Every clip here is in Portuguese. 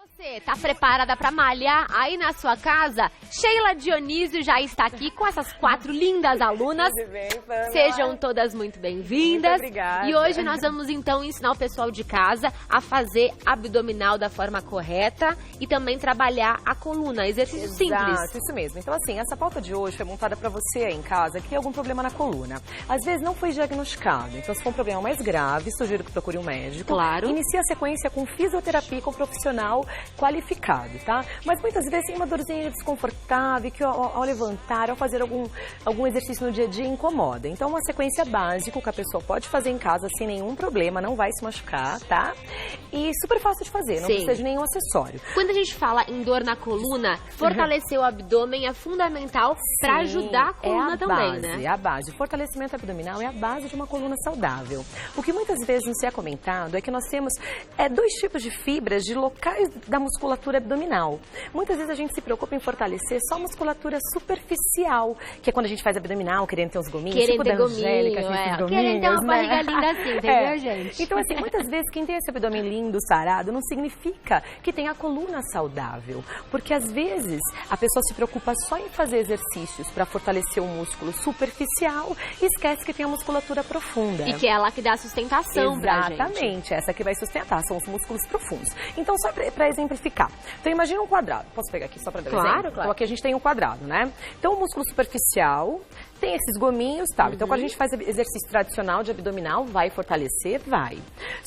Você tá preparada para malhar aí na sua casa? Sheila Dionísio já está aqui com essas 4 lindas alunas. Tudo bem, Pamela? Sejam todas muito bem-vindas. Muito obrigada. E hoje nós vamos então ensinar o pessoal de casa a fazer abdominal da forma correta e também trabalhar a coluna, exercício simples. Exato, isso mesmo. Então assim, essa pauta de hoje foi montada para você aí em casa que tem algum problema na coluna. Às vezes não foi diagnosticado, então se for um problema mais grave, sugiro que procure um médico. Claro. Inicie a sequência com fisioterapia com um profissional qualificado, tá? Mas muitas vezes tem uma dorzinha desconfortável que ao levantar, ao fazer algum exercício no dia a dia incomoda. Então uma sequência básica que a pessoa pode fazer em casa sem nenhum problema, não vai se machucar, tá? E super fácil de fazer, não precisa de nenhum acessório. Quando a gente fala em dor na coluna, fortalecer o abdômen é fundamental para ajudar a coluna também, né? É a base. O fortalecimento abdominal é a base de uma coluna saudável. O que muitas vezes não se é comentado é que nós temos 2 tipos de fibras de locais da musculatura abdominal. Muitas vezes a gente se preocupa em fortalecer só a musculatura superficial, que é quando a gente faz abdominal, querendo ter uns gominhos, querendo tipo ter da Angélica, gominho, querendo ter uma barriga linda assim, entendeu, gente? Então, assim, muitas vezes quem tem esse abdômen lindo, sarado, não significa que tem a coluna saudável. Porque, às vezes, a pessoa se preocupa só em fazer exercícios para fortalecer o músculo superficial e esquece que tem a musculatura profunda. E que é ela que dá a sustentação pra gente. Exatamente, essa que vai sustentar, são os músculos profundos. Então, só para exemplificar. Então, imagina um quadrado. Posso pegar aqui só para dar um exemplo? Claro. Então, aqui a gente tem um quadrado, né? Então, o músculo superficial tem esses gominhos, tá? Então, quando a gente faz exercício tradicional de abdominal, vai fortalecer? Vai.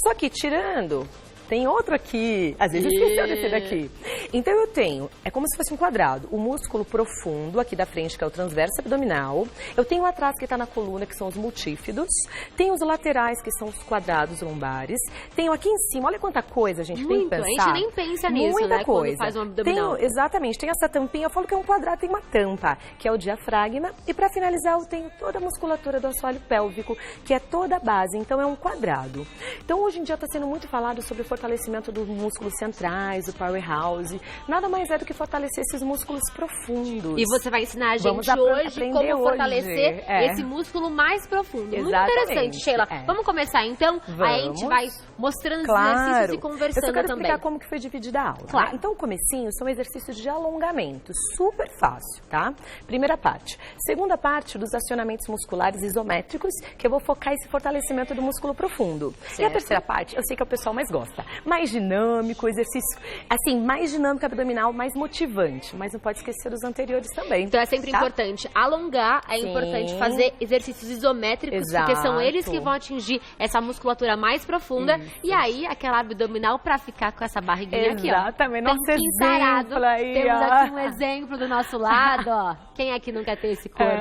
Só que tirando... Tem outro aqui, às vezes esqueceu desse daqui. Então eu tenho, é como se fosse um quadrado, o músculo profundo aqui da frente, que é o transverso abdominal. Eu tenho atrás que está na coluna, que são os multífidos. Tenho os laterais, que são os quadrados lombares. Tenho aqui em cima, olha quanta coisa a gente tem que pensar. A gente nem pensa nisso, muita né, coisa. quando faz um abdominal. Exatamente, tem essa tampinha, eu falo que é um quadrado, tem uma tampa, que é o diafragma. E para finalizar, eu tenho toda a musculatura do assoalho pélvico, que é toda a base, então é um quadrado. Então hoje em dia está sendo muito falado sobre o fortalecimento dos músculos centrais, do powerhouse. Nada mais é do que fortalecer esses músculos profundos. E você vai ensinar a gente hoje como fortalecer esse músculo mais profundo. Muito interessante, Sheila. Vamos começar então? Aí a gente vai mostrando os exercícios e conversando também. Eu quero explicar também. como que foi dividida a aula. Claro. Né? Então o comecinho são exercícios de alongamento, super fácil, tá? Primeira parte. Segunda parte dos acionamentos musculares isométricos, que eu vou focar esse fortalecimento do músculo profundo. Certo. E a terceira parte, eu sei que é o pessoal mais gosta. Mais dinâmico, exercício, assim, mais dinâmico abdominal, mais motivante. Mas não pode esquecer dos anteriores também. Então é sempre importante alongar, é importante fazer exercícios isométricos, porque são eles que vão atingir essa musculatura mais profunda. E aí, aquela abdominal pra ficar com essa barriguinha aqui, ó. Exatamente, nosso exemplo aí, temos aqui um exemplo do nosso lado, ó. Quem aqui não quer ter esse corpo?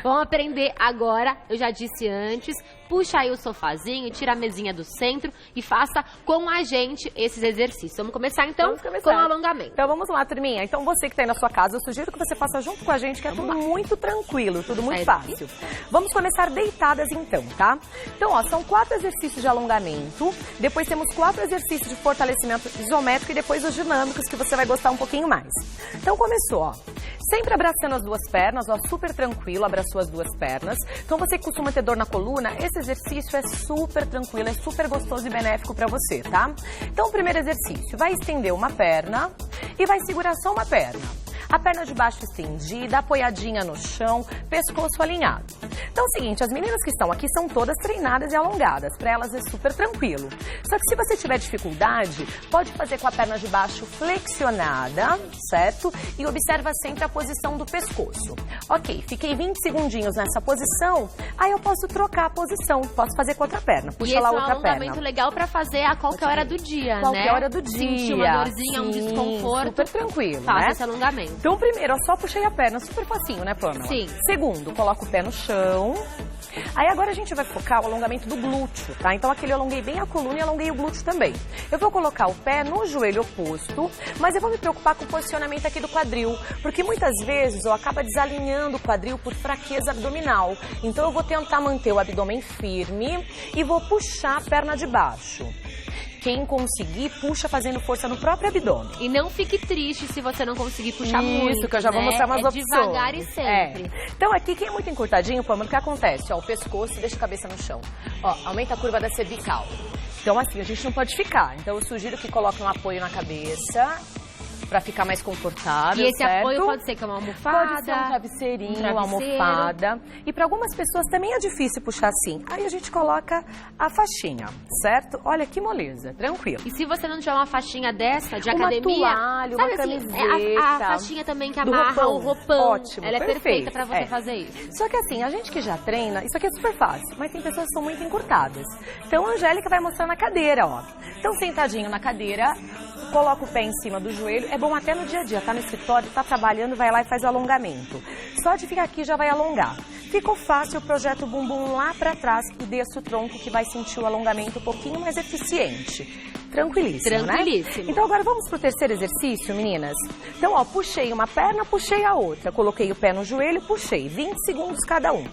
Vamos aprender agora, eu já disse antes, puxa aí o sofazinho, tira a mesinha do centro e faça com a gente esses exercícios. Vamos começar então com o alongamento. Então vamos lá, turminha. Então você que está aí na sua casa, eu sugiro que você faça junto com a gente, que é tudo muito tranquilo, tudo muito fácil. Vamos começar deitadas então, tá? Então, ó, são 4 exercícios de alongamento, depois temos 4 exercícios de fortalecimento isométrico e depois os dinâmicos que você vai gostar um pouquinho mais. Então começou, ó. Sempre abraçando as 2 pernas, ó, super tranquilo, abraçou as 2 pernas. Então você que costuma ter dor na coluna, esse exercício é super tranquilo, é super gostoso e benéfico pra você, tá? Então o primeiro exercício, vai estender uma perna e vai segurar só uma perna. A perna de baixo estendida, apoiadinha no chão, pescoço alinhado. Então é o seguinte, as meninas que estão aqui são todas treinadas e alongadas, para elas é super tranquilo. Só que se você tiver dificuldade, pode fazer com a perna de baixo flexionada, certo? E observa sempre a posição do pescoço. Ok, fiquei 20 segundinhos nessa posição, aí eu posso trocar a posição, posso fazer com outra perna, puxa lá outra perna. E esse é um alongamento legal para fazer a qualquer hora do dia, né? Qualquer hora do dia. Sentir uma dorzinha, um desconforto. Super tranquilo, faça esse alongamento. Então, primeiro, eu só puxei a perna, super facinho, né, Pamela? Sim. Segundo, coloco o pé no chão. Aí agora a gente vai focar o alongamento do glúteo, tá? Então aqui eu alonguei bem a coluna e alonguei o glúteo também. Eu vou colocar o pé no joelho oposto, mas eu vou me preocupar com o posicionamento aqui do quadril, porque muitas vezes eu acabo desalinhando o quadril por fraqueza abdominal. Então eu vou tentar manter o abdômen firme e vou puxar a perna de baixo. Quem conseguir, puxa fazendo força no próprio abdômen. E não fique triste se você não conseguir puxar muito. Isso, que eu já vou mostrar umas opções. Devagar e sempre. Então aqui, quem é muito encurtadinho, Pamela, o que acontece? Ó, o pescoço, deixa a cabeça no chão. Ó, aumenta a curva da cervical. Então, assim, a gente não pode ficar. Então, eu sugiro que coloque um apoio na cabeça, pra ficar mais confortável, E esse certo? apoio pode ser que uma almofada, Pode ser um travesseirinho, uma almofada. E para algumas pessoas também é difícil puxar assim. Aí a gente coloca a faixinha, certo? Olha que moleza, tranquilo. E se você não tiver uma faixinha dessa de Uma academia, toalha, uma camiseta, a faixinha também que do amarra roupão. o roupão. Ótimo, ela é perfeito, perfeita pra você é. fazer isso. Só que assim, a gente que já treina, isso aqui é super fácil, mas tem pessoas que são muito encurtadas. Então a Angélica vai mostrar na cadeira, ó. Então sentadinho na cadeira, coloca o pé em cima do joelho, é bom até no dia a dia, tá no escritório, tá trabalhando, vai lá e faz o alongamento. Só de ficar aqui já vai alongar. Ficou fácil, projeta o bumbum lá pra trás e desce o tronco que vai sentir o alongamento um pouquinho mais eficiente. Tranquilíssimo, Tranquilíssimo. né? Então agora vamos pro terceiro exercício, meninas? Então, ó, puxei uma perna, puxei a outra. Coloquei o pé no joelho, puxei. 20 segundos cada um.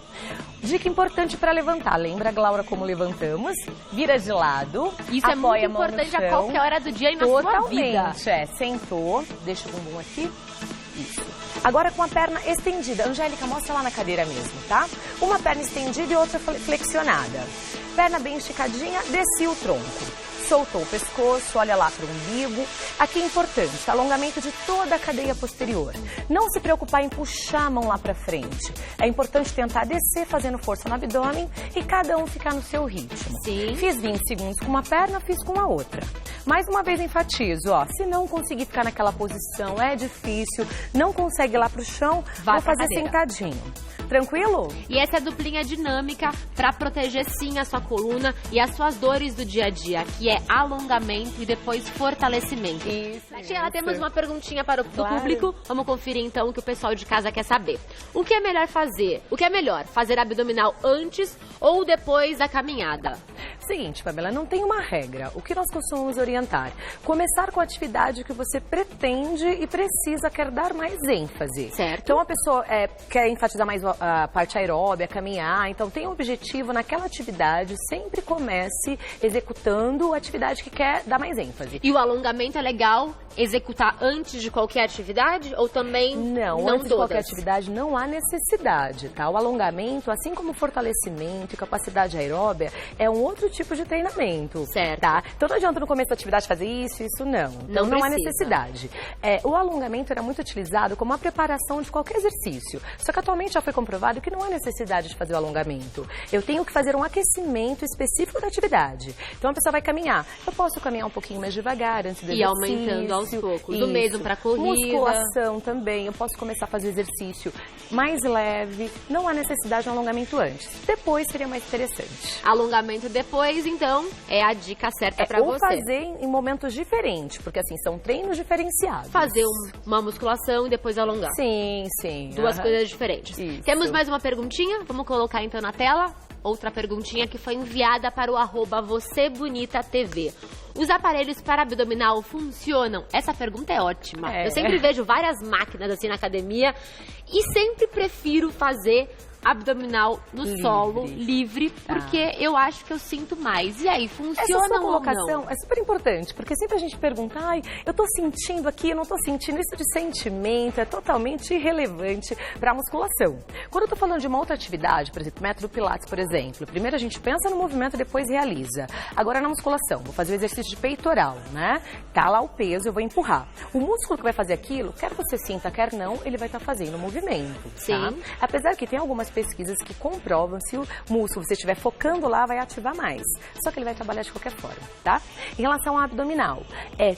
Dica importante para levantar. Lembra, Glaura, como levantamos? Vira de lado. Isso é muito apoia a mão no importante a chão. qualquer hora do dia e na sua vida. Totalmente, sentou, deixa o bumbum aqui, isso. Agora com a perna estendida. Angélica, mostra lá na cadeira mesmo, tá? Uma perna estendida e outra flexionada. Perna bem esticadinha, desci o tronco. Soltou o pescoço, olha lá para o umbigo. Aqui é importante, alongamento de toda a cadeia posterior. Não se preocupar em puxar a mão lá para frente. É importante tentar descer fazendo força no abdômen e cada um ficar no seu ritmo. Sim. Fiz 20 segundos com uma perna, fiz com a outra. Mais uma vez enfatizo, ó, se não conseguir ficar naquela posição, é difícil, não consegue ir lá pro chão, Vai vou pra fazer cadeira. Tranquilo? Tranquilo? E essa é a duplinha dinâmica para proteger sim a sua coluna e as suas dores do dia a dia, que é alongamento e depois fortalecimento. Isso. Tatiana, temos uma perguntinha para o Claro. público. Vamos conferir então o que o pessoal de casa quer saber. O que é melhor fazer? O que é melhor? Fazer abdominal antes ou depois da caminhada? Seguinte, Pamela, não tem uma regra. O que nós costumamos orientar? Começar com a atividade que você pretende e precisa, quer dar mais ênfase. Certo. Então a pessoa quer enfatizar mais a parte aeróbica, caminhar, então tem um objetivo naquela atividade, sempre comece executando a atividade que quer dar mais ênfase. E o alongamento é legal executar antes de qualquer atividade ou também Não, antes de qualquer atividade não há necessidade, tá? O alongamento, assim como o fortalecimento e capacidade aeróbia, é um outro tipo de treinamento. Certo. Tá? Então não adianta no começo da atividade fazer isso não. Então não há precisa. necessidade. O alongamento era muito utilizado como a preparação de qualquer exercício. Só que atualmente já foi comprovado que não há necessidade de fazer o alongamento. Eu tenho que fazer um aquecimento específico da atividade. Então a pessoa vai caminhar. Eu posso caminhar um pouquinho mais devagar antes do E exercício. aumentando aos poucos. Isso. O mesmo para corrida. Musculação também. Eu posso começar a fazer exercício mais leve. Não há necessidade de um alongamento antes. Depois seria mais interessante. Alongamento depois, então, é a dica certa para Ou você. fazer em momentos diferentes, porque assim, são treinos diferenciados. Fazer uma musculação e depois alongar. Sim, sim. Duas aham. coisas diferentes. Isso. Temos mais uma perguntinha? Vamos colocar então na tela. Outra perguntinha que foi enviada para o @VocêBonitaTV. Os aparelhos para abdominal funcionam? Essa pergunta é ótima. É. Eu sempre vejo várias máquinas assim na academia e sempre prefiro fazer abdominal no solo, livre, porque eu acho que eu sinto mais. E aí, Essa funciona sua ou colocação não? é super importante, porque sempre a gente pergunta, ai, eu tô sentindo aqui, eu não tô sentindo. Isso de sentimento é totalmente irrelevante para a musculação. Quando eu tô falando de uma outra atividade, por exemplo, método Pilates, por exemplo, primeiro a gente pensa no movimento, depois realiza. Agora na musculação, vou fazer o exercício de peitoral, né? Tá lá o peso, eu vou empurrar. O músculo que vai fazer aquilo, quer você sinta, quer não, ele vai estar fazendo o movimento. Tá? Sim. Apesar que tem algumas pesquisas que comprovam se o músculo, você estiver focando lá, vai ativar mais. Só que ele vai trabalhar de qualquer forma, tá? Em relação ao abdominal,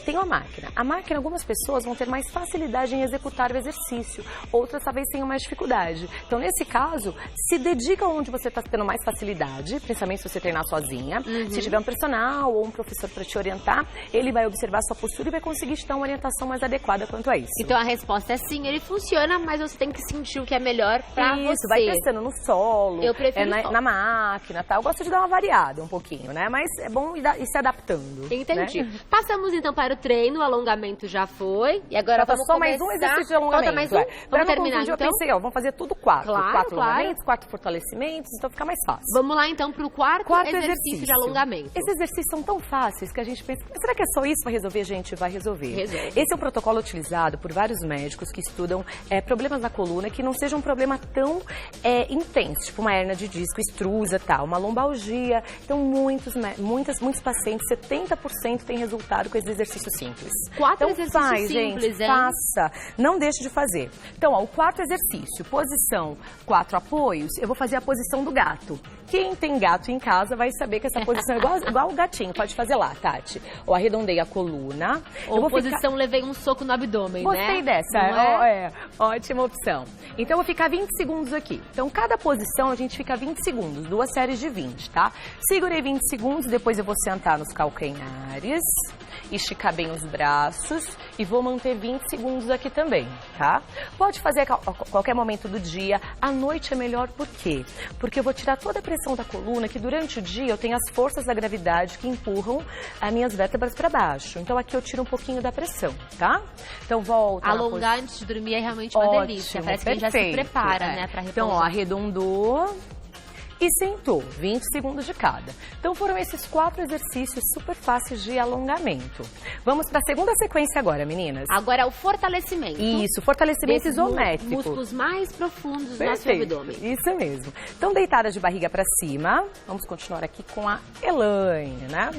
tem uma máquina. A máquina, algumas pessoas vão ter mais facilidade em executar o exercício, outras talvez tenham mais dificuldade. Então, nesse caso, se dedica onde você está tendo mais facilidade, principalmente se você treinar sozinha. Se tiver um personal ou um professor para te orientar, ele vai observar a sua postura e vai conseguir te dar uma orientação mais adequada quanto a isso. Então a resposta é sim, ele funciona, mas você tem que sentir o que é melhor pra Isso, você. vai testando no solo, Eu prefiro solo. na máquina, tá? Eu gosto de dar uma variada um pouquinho, né? Mas é bom ir se adaptando. Entendi. Né? Passamos então para o treino, o alongamento já foi. E agora Falta vamos só começar. mais um exercício de alongamento. Falta mais um? Pra Vamos não terminar confundir, então? eu pensei, vamos fazer tudo quatro. Claro, Quatro claro. alongamentos, 4 fortalecimentos, então fica mais fácil. Vamos lá então para o quarto exercício de alongamento. Esses exercícios são tão fáceis que a gente pensa, mas será que é só isso que vai resolver? Gente, vai resolver. Resolve. Esse é um protocolo utilizado por vários médicos que estudam problemas na coluna que não seja um problema tão intenso, tipo uma hernia de disco, extrusa, tal, uma lombalgia. Então, muitos pacientes, 70% têm resultado com esse exercício simples. 4 então, exercícios simples, gente, hein? faça. Não deixe de fazer. Então, ó, o 4 exercício, posição, 4 apoios, eu vou fazer a posição do gato. Quem tem gato em casa vai saber que essa posição é igual o gatinho. Pode fazer lá, Tati. Ou arredondei a coluna. Ou posição, levei um soco no abdômen, Gostei né? dessa. Ótima opção. Então, eu vou ficar 20 segundos aqui. Então, cada posição a gente fica 20 segundos. 2 séries de 20, tá? Segurei 20 segundos, depois eu vou sentar nos calcanhares, esticar bem os braços e vou manter 20 segundos aqui também, tá? Pode fazer a qualquer momento do dia. À noite é melhor, por quê? Porque eu vou tirar toda a pressão da coluna, que durante o dia eu tenho as forças da gravidade que empurram as minhas vértebras para baixo. Então, aqui eu tiro um pouquinho da pressão, tá? Então, volta. Alongar antes de dormir é realmente uma delícia. Parece que a gente já se prepara, né, pra repousar. Então, ó, arredondou e sentou, 20 segundos de cada. Então, foram esses 4 exercícios super fáceis de alongamento. Vamos para a segunda sequência agora, meninas. Agora é o fortalecimento. Isso, fortalecimento isométrico. Músculos mais profundos do nosso abdômen. Isso mesmo. Então, deitadas de barriga para cima. Vamos continuar aqui com a Elaine, né?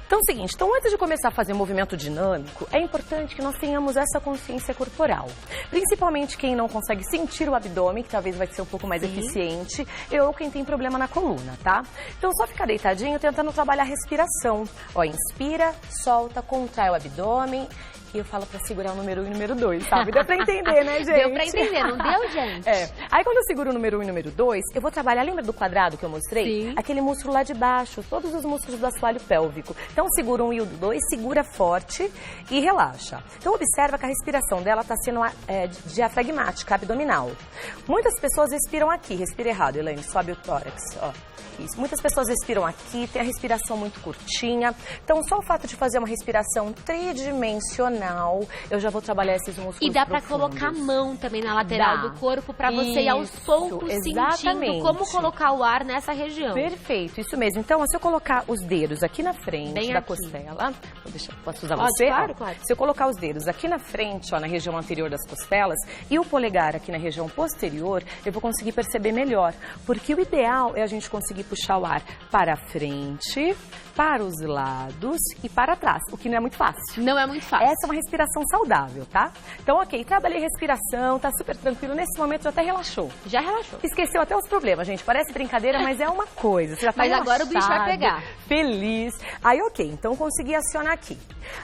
Então é o seguinte, antes de começar a fazer um movimento dinâmico, é importante que nós tenhamos essa consciência corporal. Principalmente quem não consegue sentir o abdômen, que talvez vai ser um pouco mais eficiente, ou quem tem problema na coluna, tá? Então só ficar deitadinho, tentando trabalhar a respiração. Ó, inspira, solta, contrai o abdômen. E eu falo pra segurar o número 1 e o número 2, sabe? Deu pra entender, né, gente? Deu pra entender, não deu, gente? Aí quando eu seguro o número 1 e o número 2, eu vou trabalhar, lembra do quadrado que eu mostrei? Sim. Aquele músculo lá de baixo, todos os músculos do assoalho pélvico. Então segura o 1 e o 2, segura forte e relaxa. Então observa que a respiração dela tá sendo diafragmática, abdominal. Muitas pessoas respiram aqui, respira errado, Elaine, sobe o tórax, ó. Isso. Muitas pessoas respiram aqui, tem a respiração muito curtinha. Então, só o fato de fazer uma respiração tridimensional, eu já vou trabalhar esses músculos E dá pra profundos. colocar a mão também na lateral do corpo pra você ir aos poucos sentindo como colocar o ar nessa região. Perfeito, isso mesmo. Então, se eu colocar os dedos aqui na frente Bem da aqui. costela, posso usar Pode, você? claro, claro. Se eu colocar os dedos aqui na frente, ó, na região anterior das costelas, e o polegar aqui na região posterior, eu vou conseguir perceber melhor. Porque o ideal é a gente conseguir puxar o ar para frente, para os lados e para trás, o que não é muito fácil. Não é muito fácil. Essa é uma respiração saudável, tá? Então, ok, trabalhei respiração, tá super tranquilo. Nesse momento já até relaxou. Já relaxou. Esqueceu até os problemas, gente. Parece brincadeira, mas é uma coisa. Você já tá Mas agora o bicho vai pegar. Feliz. Aí, ok, então consegui acionar aqui.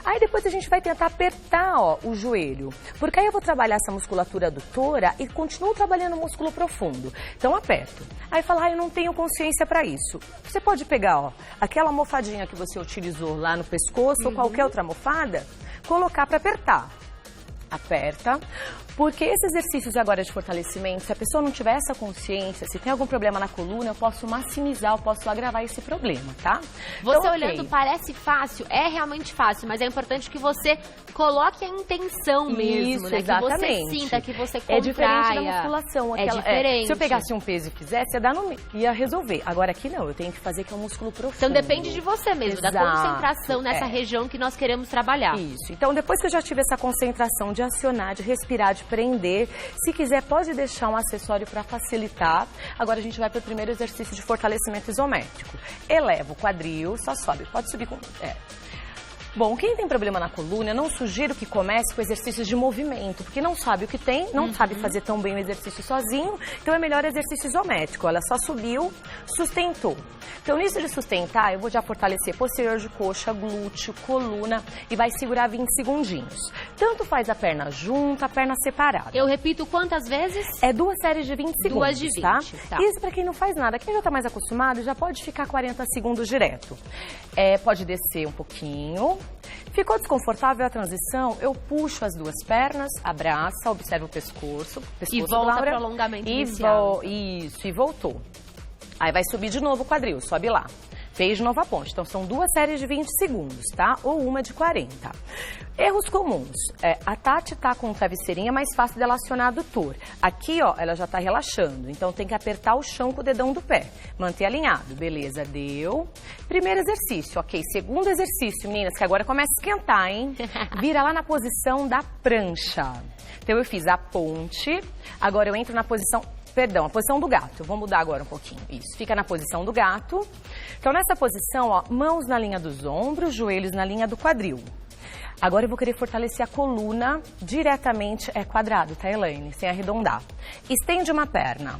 Aí depois a gente vai tentar apertar, ó, o joelho. Porque aí eu vou trabalhar essa musculatura adutora e continuo trabalhando o músculo profundo. Então, aperto. Aí fala, eu não tenho consciência para isso. Você pode pegar, ó, aquela almofadinha que você utilizou lá no pescoço ou qualquer outra almofada, colocar para apertar. Aperta, porque esses exercícios agora de fortalecimento, se a pessoa não tiver essa consciência, se tem algum problema na coluna, eu posso maximizar, eu posso agravar esse problema, tá? Você então, olhando parece fácil, é realmente fácil, mas é importante que você coloque a intenção mesmo, né? Exatamente. Que você sinta, que você contraia. É diferente da musculação. Aquela, diferente. Se eu pegasse um peso e fizesse, ia resolver. Agora aqui não, eu tenho que fazer que é um músculo profundo. Então depende de você mesmo, da concentração nessa região que nós queremos trabalhar. Isso. Então depois que eu já tive essa concentração de acionar, de respirar, de prender, se quiser pode deixar um acessório para facilitar. Agora a gente vai para o primeiro exercício de fortalecimento isométrico. Eleva o quadril, só sobe. Pode subir com... Bom, quem tem problema na coluna, eu não sugiro que comece com exercícios de movimento, porque não sabe o que tem, não sabe fazer tão bem o exercício sozinho, então é melhor exercício isométrico. Ela só subiu, sustentou. Então, nisso de sustentar, eu vou já fortalecer posterior de coxa, glúteo, coluna e vai segurar 20 segundinhos. Tanto faz a perna junta, a perna separada. Eu repito quantas vezes? É 2 séries de 20 segundos, 2 de 20, tá? Isso para quem não faz nada. Quem já tá mais acostumado, já pode ficar 40 segundos direto. Pode descer um pouquinho. Ficou desconfortável a transição? Eu puxo as 2 pernas, abraça, observa o pescoço e volta para o alongamento inicial. Isso, e voltou. Aí vai subir de novo o quadril, sobe lá. Fez de novo a ponte. Então, são 2 séries de 20 segundos, tá? Ou uma de 40. Erros comuns. A Tati tá com travesseirinha, é mais fácil dela acionar adutor. Aqui, ó, ela já tá relaxando. Então, tem que apertar o chão com o dedão do pé. Manter alinhado. Beleza, deu. Primeiro exercício, ok. Segundo exercício, meninas, que agora começa a esquentar, hein? Vira lá na posição da prancha. Então, eu fiz a ponte. Agora, eu entro na posição perdão, a posição do gato. Vou mudar agora um pouquinho. Isso, fica na posição do gato. Então, nessa posição, ó, mãos na linha dos ombros, joelhos na linha do quadril. Agora eu vou querer fortalecer a coluna diretamente, quadrado, tá, Elaine? Sem arredondar. Estende uma perna.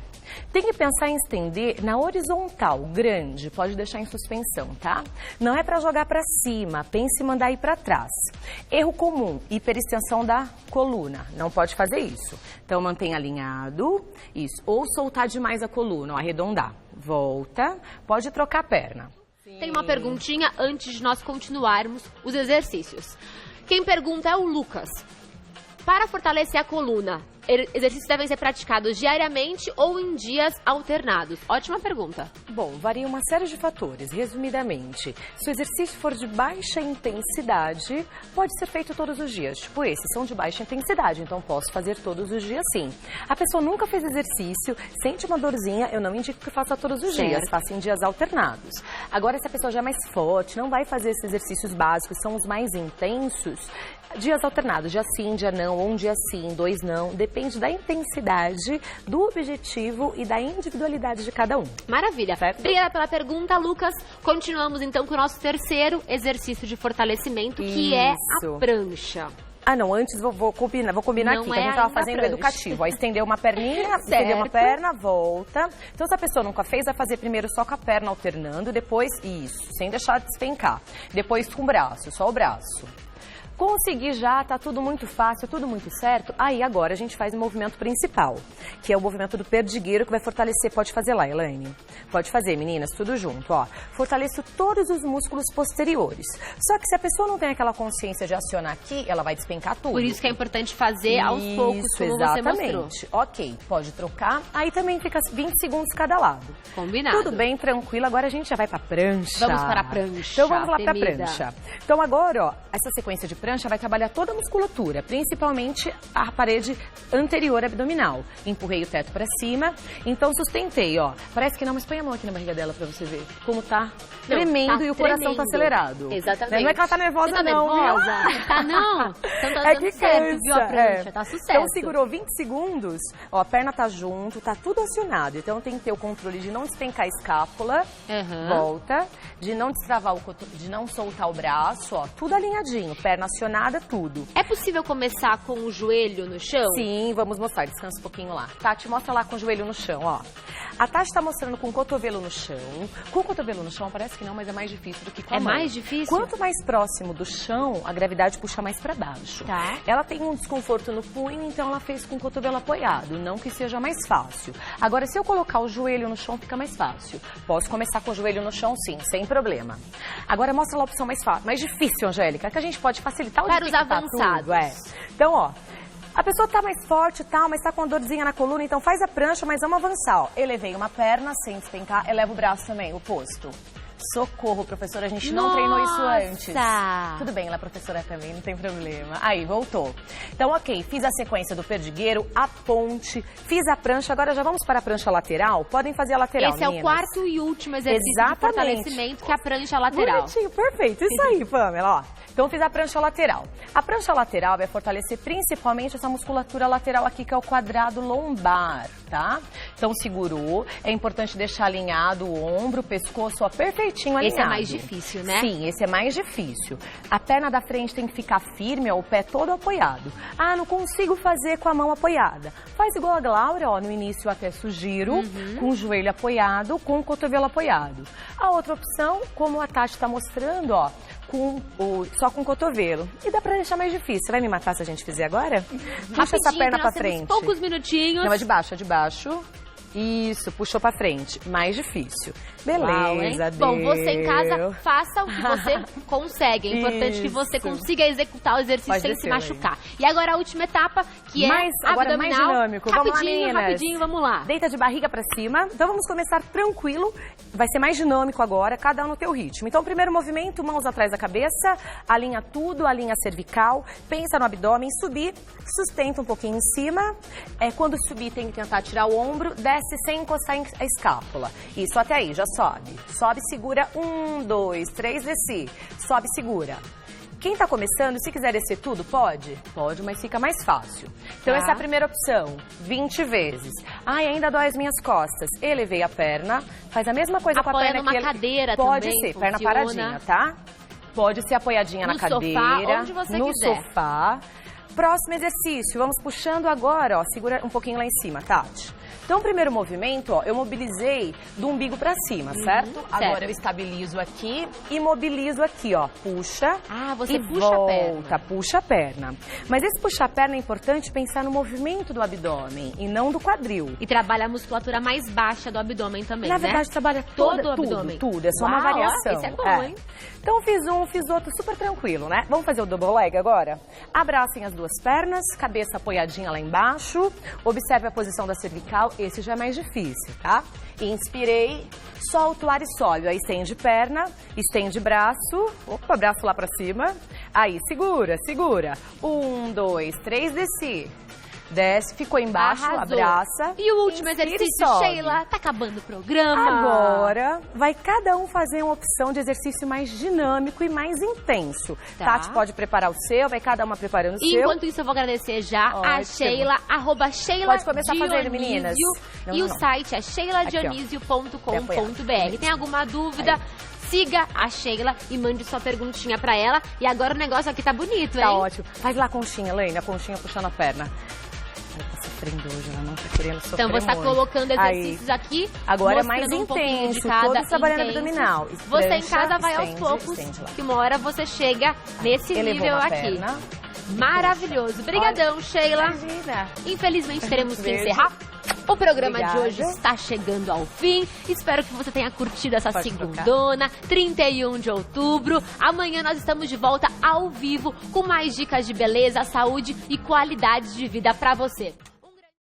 Tem que pensar em estender na horizontal, grande, pode deixar em suspensão, tá? Não é para jogar para cima, pense em mandar ir para trás. Erro comum, hiperextensão da coluna, não pode fazer isso. Então mantenha alinhado, isso, ou soltar demais a coluna, ó, arredondar. Volta, pode trocar a perna. Tem uma perguntinha antes de nós continuarmos os exercícios. Quem pergunta é o Lucas. Para fortalecer a coluna, exercícios devem ser praticados diariamente ou em dias alternados? Ótima pergunta. Bom, varia uma série de fatores. Resumidamente, se o exercício for de baixa intensidade, pode ser feito todos os dias. Tipo, esses são de baixa intensidade, então posso fazer todos os dias sim. A pessoa nunca fez exercício, sente uma dorzinha, eu não indico que faça todos os dias, faça em dias alternados. Agora, se a pessoa já é mais forte, não vai fazer esses exercícios básicos, são os mais intensos, dias alternados, dia sim, dia não, ou um dia sim, 2 não, depende da intensidade, do objetivo e da individualidade de cada um. Maravilha. Certo? Obrigada pela pergunta, Lucas. Continuamos então com o nosso terceiro exercício de fortalecimento, que é a prancha. Ah, não, antes vou combinar Não aqui, que a gente estava fazendo prancha. Educativo. Ó, estender uma perninha, estender uma perna, volta. Então, se a pessoa nunca fez, vai fazer primeiro só com a perna alternando, depois, isso, sem deixar despencar. Depois com o braço, só o braço. Consegui já, tá tudo muito fácil, tudo muito certo. Aí agora a gente faz o movimento principal, que é o movimento do perdigueiro, que vai fortalecer. Pode fazer lá, Elaine. Pode fazer, meninas, tudo junto, ó. Fortaleço todos os músculos posteriores. Só que se a pessoa não tem aquela consciência de acionar aqui, ela vai despencar tudo. Por isso que é importante fazer aos poucos, como exatamente. você mostrou. Ok, pode trocar. Aí também fica 20 segundos cada lado. Combinado. Tudo bem, tranquilo. Agora a gente já vai pra prancha. Vamos para a prancha. Então vamos lá pra temida. prancha. Então agora, ó, essa sequência de prancha vai trabalhar toda a musculatura, principalmente a parede anterior abdominal. Empurrei o teto pra cima, então sustentei, ó. Parece que não, mas põe a mão aqui na barriga dela pra você ver como tá tremendo e o coração tá acelerado. Exatamente. Não é que ela tá nervosa, Você tá não. nervosa? Tá não? Então tá dando certo, viu, a prancha? Tá sucesso. Então segurou 20 segundos, ó, a perna tá junto, tá tudo acionado. Então tem que ter o controle de não despencar a escápula, volta, de não destravar de não soltar o braço, ó, tudo alinhadinho, perna acionada, tudo. É possível começar com o joelho no chão? Sim, vamos mostrar, descansa um pouquinho lá. Tati, mostra lá com o joelho no chão, ó. A Tati tá mostrando com o cotovelo no chão. Com o cotovelo no chão, parece que não, mas é mais difícil do que com a mão. É mais difícil? Quanto mais próximo do chão, a gravidade puxa mais pra baixo. Tá. Ela tem um desconforto no punho, então ela fez com o cotovelo apoiado, não que seja mais fácil. Agora, se eu colocar o joelho no chão, fica mais fácil. Posso começar com o joelho no chão, sim, sem problema. Agora, mostra lá a opção mais fácil, mais difícil, Angélica, que a gente pode facilitar o para os avançados. tudo, Então, ó, a pessoa tá mais forte e tal, mas tá com uma dorzinha na coluna, então faz a prancha, mas vamos avançar, ó. Elevei uma perna sem despencar, eleva o braço também, o oposto. Socorro, professora, a gente não treinou isso antes. Tudo bem, ela é professora também, não tem problema. Aí, voltou. Então, ok, fiz a sequência do perdigueiro, a ponte, fiz a prancha, agora já vamos para a prancha lateral? Podem fazer a lateral, Esse é o quarto e último exercício de fortalecimento, que é a prancha lateral. Bonitinho, perfeito, isso aí, Pamela, ó. Então, fiz a prancha lateral. A prancha lateral vai fortalecer principalmente essa musculatura lateral aqui, que é o quadrado lombar, tá? Então, segurou. É importante deixar alinhado o ombro, o pescoço, ó, perfeitinho alinhado. Esse é mais difícil, né? Sim, esse é mais difícil. A perna da frente tem que ficar firme, ó, o pé todo apoiado. Ah, não consigo fazer com a mão apoiada. Faz igual a Glória, ó, no início eu até sugiro, com o joelho apoiado, com o cotovelo apoiado. A outra opção, como a Tati tá mostrando, ó, só com o cotovelo. E dá pra deixar mais difícil. Você vai me matar se a gente fizer agora? Puxa essa perna pra frente. Poucos minutinhos. Não, é de baixo, é de baixo. Isso, puxou pra frente. Mais difícil. Beleza, Uau, bom, você em casa, faça o que você consegue. É importante que você consiga executar o exercício sem se machucar. E agora a última etapa, que é agora mais dinâmico. Vamos lá, meninas. Rapidinho, vamos lá. Deita de barriga pra cima. Então vamos começar tranquilo. Vai ser mais dinâmico agora, cada um no teu ritmo. Então, primeiro movimento, mãos atrás da cabeça, alinha tudo, alinha a cervical, pensa no abdômen, subir, sustenta um pouquinho em cima. Quando subir, tem que tentar tirar o ombro, desce sem encostar a escápula. Isso, até aí, já sobe. Sobe, segura, 1, 2, 3, desci. Sobe, segura. quem tá começando, se quiser descer tudo, pode? Pode, mas fica mais fácil. Então essa é a primeira opção, 20 vezes. Ai, ainda dói as minhas costas. Elevei a perna, faz a mesma coisa com a perna numa cadeira também. Pode ser, perna paradinha, tá? Pode ser apoiadinha na cadeira, sofá, onde você no quiser. sofá. Próximo exercício, vamos puxando agora, ó, segura um pouquinho lá em cima, Tati. Então, o primeiro movimento, ó, eu mobilizei do umbigo pra cima, certo? Agora eu estabilizo aqui e mobilizo aqui, ó. Puxa. Ah, você e puxa a perna. volta, puxa a perna. Mas esse puxar a perna é importante pensar no movimento do abdômen e não do quadril. E trabalha a musculatura mais baixa do abdômen também, Na né? verdade, trabalha todo o abdômen. Tudo. É só uma Uau, variação. esse é bom, hein? Então, fiz um, fiz outro, super tranquilo, né? Vamos fazer o double leg agora? Abracem as duas pernas, cabeça apoiadinha lá embaixo. Observe a posição da cervical, esse já é mais difícil, tá? Inspirei, solto o ar e sobe. Aí estende perna, estende braço. Opa, braço lá pra cima. Aí, segura, segura. 1, 2, 3, desci. Desce, ficou embaixo, Arrasou. abraça. E o último inspira e exercício, sobe. Sheila, tá acabando o programa. Agora, vai cada um fazer uma opção de exercício mais dinâmico e mais intenso. Tá. Tati pode preparar o seu, vai cada uma preparando o E seu. enquanto isso, eu vou agradecer já a Ótimo. Sheila, @Sheila Pode começar fazendo, meninas. Dionísio. Não, E não, o não. site é Aqui, sheiladionisio.com.br. Tem alguma dúvida? Siga a Sheila e mande sua perguntinha pra ela. E agora o negócio aqui tá bonito, hein? Tá ótimo. Faz lá a conchinha, Lene, a conchinha puxando a perna. Ela tá sofrendo hoje, ela não tá querendo sofrer Então você tá muito. colocando exercícios aqui. Agora é mais mostrando um pouquinho de intenso, cada, todos trabalhando intenso. abdominal. Você em Prancha, casa vai aos estende, poucos, estende lá. que uma hora você chega nesse Elevou nível uma aqui. perna. Maravilhoso. Obrigadão, Sheila. Imagina. Infelizmente teremos que Beijo. encerrar. O programa Obrigada. de hoje está chegando ao fim. Espero que você tenha curtido essa Pode segundona, 31 de outubro. Amanhã nós estamos de volta ao vivo com mais dicas de beleza, saúde e qualidade de vida para você.